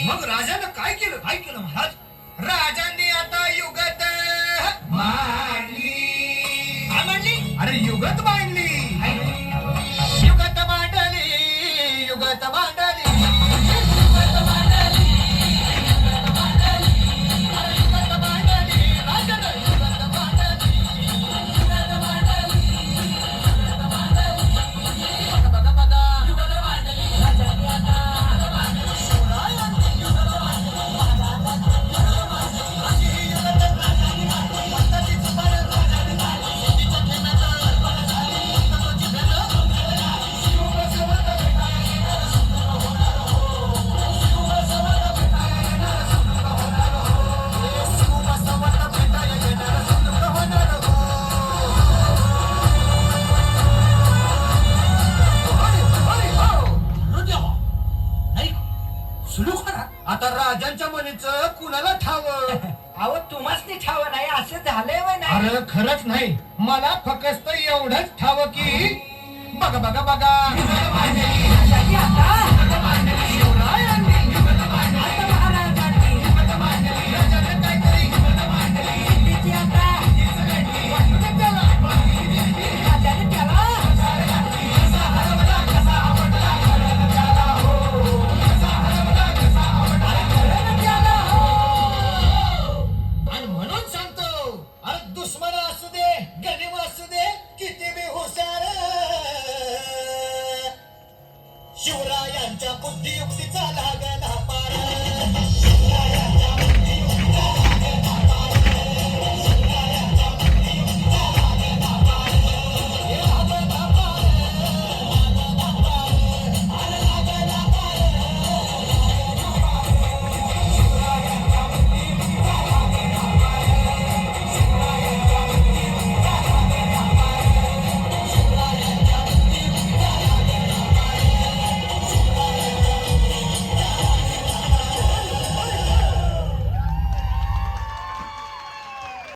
मग राजानं काय केलं महाराज? राजांनी आता युगत मांडली. काय मांडली? अरे युगत मांडली. युगत मांडली, युगत मांडली. आता राजांच्या मनीचं कुणाला ठावं? अहो तुम्हाला ठाव नाही असं झालंय वय नाही. अरे खरंच नाही, मला फक्त एवढंच ठावं की बघा बघा बघा